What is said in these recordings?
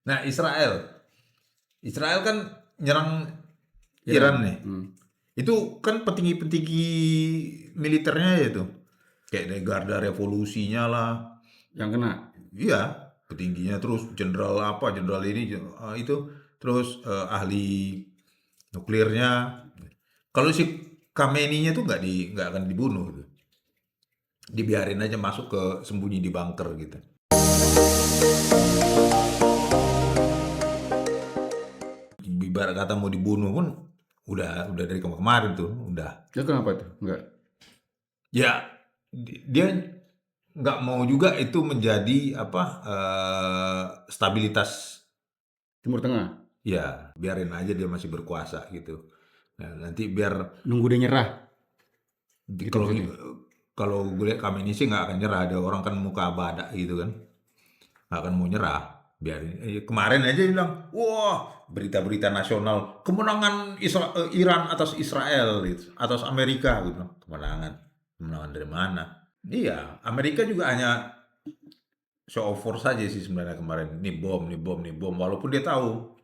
Nah, Israel kan nyerang Iran. Iran nih. Itu kan petinggi-petinggi militernya ya itu. Kayak dari Garda Revolusinya lah. Yang kena. Iya, petingginya terus jenderal ini itu terus ahli nuklirnya. Kalau si Khamenei-nya tuh nggak akan dibunuh gitu. Dibiarin aja masuk ke sembunyi di bunker gitu. Ibarat kata mau dibunuh pun udah dari kemarin tuh, udah. Ya kenapa tuh? Enggak. Ya dia nggak mau juga itu menjadi stabilitas. Timur Tengah. Ya biarin aja dia masih berkuasa gitu. Nah, nanti biar Nunggu dia nyerah. Gitu kalau maksudnya. kalau gue lihat kami ini sih nggak akan nyerah. Ada orang kan muka badak gitu kan, nggak akan mau nyerah. Biarin. Kemarin aja dia bilang, wah berita-berita nasional kemenangan Iran atas Israel, gitu, atas Amerika gitu. Kemenangan dari mana? Iya, Amerika juga hanya show of force saja sih sebenarnya kemarin. Nih bom, nih bom, nih bom. Walaupun dia tahu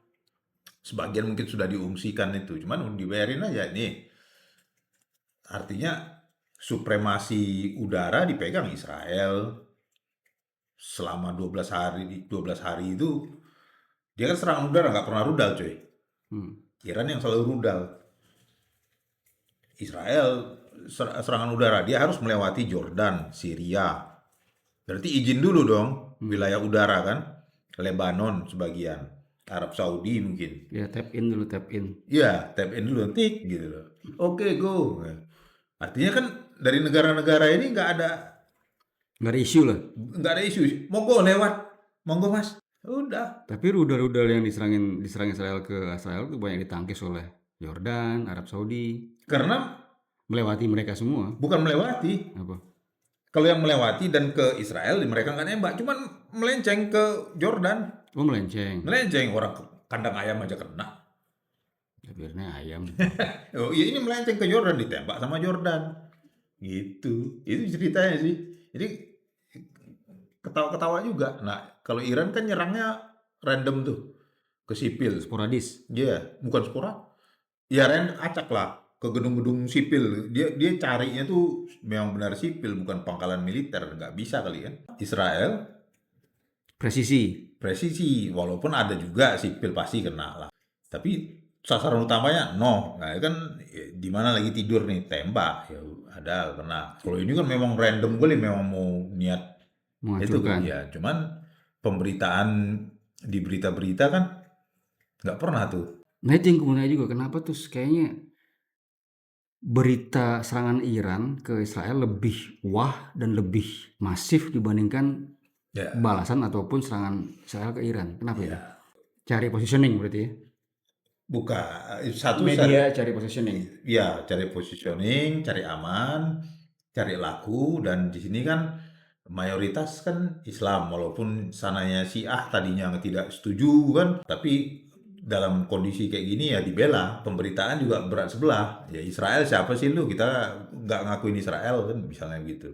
sebagian mungkin sudah diungsikan itu, cuman dibayarin aja nih. Artinya supremasi udara dipegang Israel selama 12 hari itu. Dia kan serangan udara nggak pernah rudal, coy. Iran yang selalu rudal. Israel serangan udara dia harus melewati Jordan, Syria. Berarti izin dulu dong, wilayah udara kan, Lebanon sebagian, Arab Saudi mungkin. Ya tap in dulu, tap in. Iya, tap in dulu, tik gitu loh. Oke, go. Artinya kan dari negara-negara ini Nggak ada isu lah. nggak ada isu. Monggo lewat, monggo mas. Udah. Tapi rudal-rudal yang diserang Israel ke Israel itu banyak ditangkis oleh Jordan, Arab Saudi. Karena Melewati mereka semua. bukan melewati. Apa? Kalau yang melewati dan ke Israel, mereka nggak nembak, cuman melenceng ke Jordan. Oh melenceng. Melenceng, orang kandang ayam aja kena. Ya, biarnya ayam. Oh iya, ini melenceng ke Jordan, ditembak sama Jordan. Gitu. Itu ceritanya sih. Jadi ketawa-ketawa juga. Nah, kalau Iran kan nyerangnya random tuh ke sipil. Sporadis. Dia bukan sporat. Ya acak lah ke gedung-gedung sipil. Dia carinya tuh memang benar sipil, bukan pangkalan militer. Nggak bisa kali kan. Israel presisi, walaupun ada juga sipil pasti kena lah. Tapi sasaran utamanya no. Nah, kan di mana lagi tidur nih tembak ya ada kena. Kalau ini kan memang random kali, memang mau niat itu kan Menghancurkan. ya. Cuman pemberitaan di berita-berita kan nggak pernah tuh. Nah itu yang kemudian juga kenapa tuh kayaknya berita serangan Iran ke Israel lebih wah dan lebih masif dibandingkan Ya, balasan ataupun serangan Israel ke Iran. Kenapa itu? ya. Cari positioning berarti ya. Bukan satu Media cari positioning. ya cari positioning, cari aman, cari laku, dan di sini kan mayoritas kan Islam, walaupun sananya Syiah tadinya tidak setuju kan, tapi dalam kondisi kayak gini ya dibela. Pemberitaan juga berat sebelah. Ya Israel siapa sih lu? Kita nggak ngakuin Israel kan, misalnya gitu.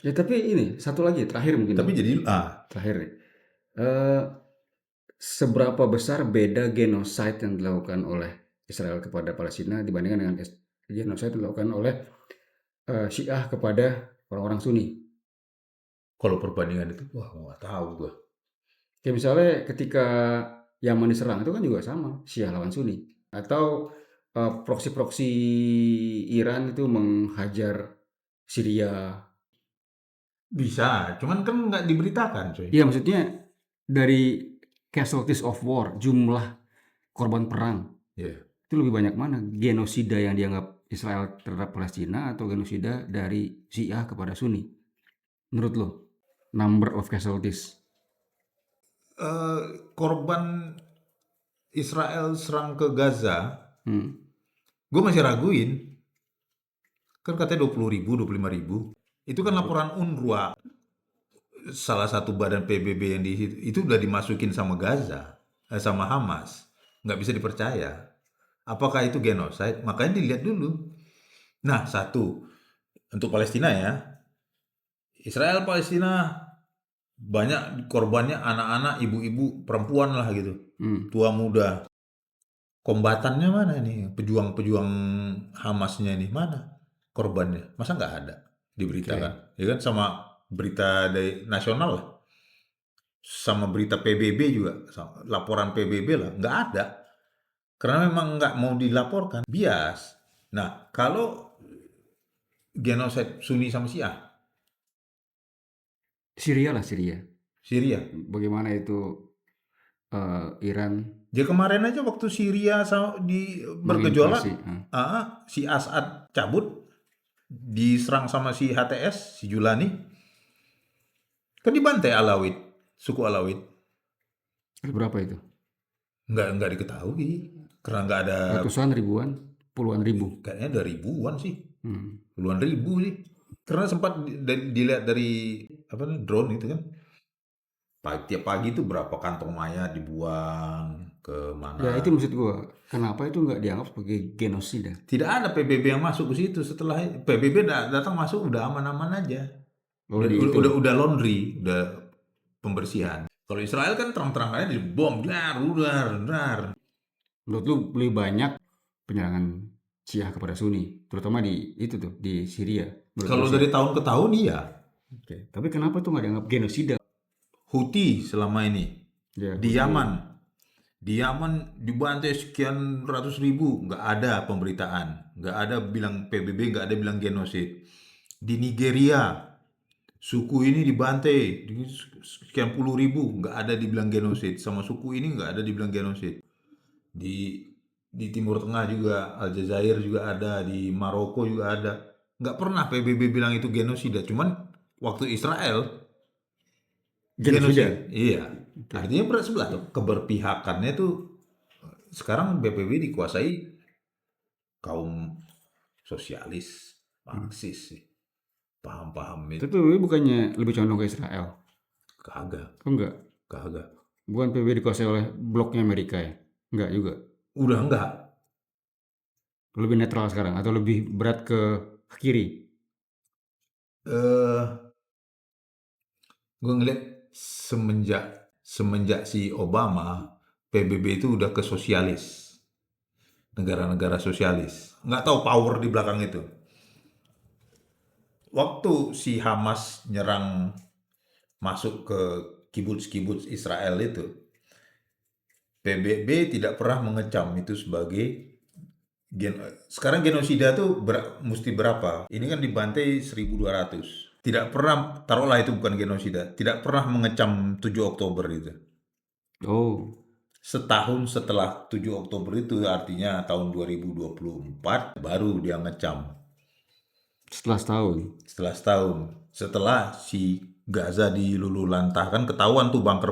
Ya tapi ini satu lagi terakhir mungkin. Tapi jadi terakhir nih. Seberapa besar beda genosida yang dilakukan oleh Israel kepada Palestina dibandingkan dengan genosida yang dilakukan oleh Syiah kepada orang-orang Sunni? kalau perbandingan itu, wah nggak tahu gua. Kayak misalnya ketika Yaman diserang itu kan juga sama, Syiah lawan Sunni. Atau proksi-proksi Iran itu menghajar Syria. Bisa, cuman kan nggak diberitakan, coy. Iya maksudnya dari casualties of war, jumlah korban perang. Ya. Itu lebih banyak mana? Genosida yang dianggap Israel terhadap Palestina atau genosida dari Syiah kepada Sunni? Menurut lo, number of casualties. Korban Israel serang ke Gaza, gue masih raguin. Kan katanya 20.000, 25.000. Itu kan laporan UNRWA, salah satu badan PBB yang di situ, itu udah dimasukin sama Gaza, sama Hamas. Nggak bisa dipercaya. Apakah itu genocide? Makanya dilihat dulu. Nah, satu, untuk Palestina ya, Israel Palestina banyak korbannya anak-anak, ibu-ibu, perempuan lah gitu, Hmm. tua muda. Kombatannya mana nih? Pejuang-pejuang Hamasnya ini mana korbannya? Masa nggak ada diberitakan? Oke. Ya kan sama berita dari nasional lah, sama berita PBB juga, laporan PBB lah, nggak ada. Karena memang nggak mau dilaporkan, bias. Nah, kalau genosida Sunni sama Syiah, Syria lah, Syria. Syria. Bagaimana itu Iran Ya kemarin aja waktu Syria bergejolak, menginvasi? si Assad cabut, diserang sama si HTS, si Julani, kan dibantai Alawid, suku Alawid. Ada berapa itu? Nggak diketahui, karena nggak ada, Ratusan, ribuan, puluhan ribu. kayaknya ada ribuan sih, Hmm. puluhan ribu sih. Karena sempat dilihat dari apa nih, drone itu kan, tiap pagi itu berapa kantong mayat dibuang ke Ya itu mana. maksud gua. Kenapa itu nggak dianggap sebagai genosida? Tidak ada PBB yang masuk ke situ. Setelah PBB datang masuk udah aman-aman aja. Oh di itu. Udah laundry, udah pembersihan. Kalau Israel kan terang-terangannya dibom, dar. Menurut lu lebih banyak penyerangan Syiah kepada Sunni, terutama di itu tuh di Syria. Menurut lu Kalau sih. dari tahun ke tahun iya. Oke. Tapi kenapa tuh nggak dianggap genosida? Houthi selama ini Ya, di Houthi. Yaman. Di Yaman dibantai sekian ratus ribu, nggak ada pemberitaan, nggak ada bilang PBB, nggak ada bilang genosid. Di Nigeria, suku ini dibantai sekian puluh ribu, nggak ada dibilang genosid. Sama suku ini nggak ada dibilang genosid. Di Timur Tengah juga, Aljazair juga ada, di Maroko juga ada. Nggak pernah PBB bilang itu genosida. Cuman waktu Israel Genosida. genosid, iya. Oke. Artinya berat sebelah tuh. Keberpihakannya tuh sekarang PBB dikuasai kaum sosialis, Marxis sih. Paham-paham itu. Tapi bukannya lebih condong ke Israel? Kagak, Oh enggak. kagak. Bukan PBB dikuasai oleh bloknya Amerika ya? Enggak juga. Udah enggak. Lebih netral sekarang atau lebih berat ke kiri? Eh, gue ngeliat semenjak si Obama, PBB itu udah ke sosialis, negara-negara sosialis. Nggak tahu power di belakang itu. Waktu si Hamas nyerang masuk ke kibuts-kibuts Israel itu, PBB tidak pernah mengecam itu sebagai sekarang genosida tuh mesti berapa? Ini kan dibantai 1.200. Tidak pernah, taruhlah itu bukan genosida, tidak pernah mengecam 7 Oktober itu. Oh, Setahun setelah 7 Oktober itu, artinya tahun 2024, baru dia ngecam. setelah setahun. Setelah setahun. Setelah si Gaza dilululantahkan, ketahuan tuh bunker,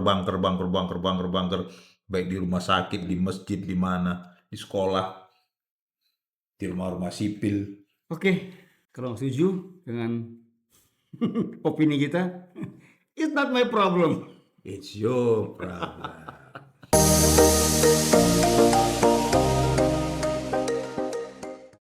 baik di rumah sakit, di masjid, di mana, di sekolah, di rumah-rumah sipil. Oke, kalau setuju dengan opini kita, it's not my problem. It's your problem.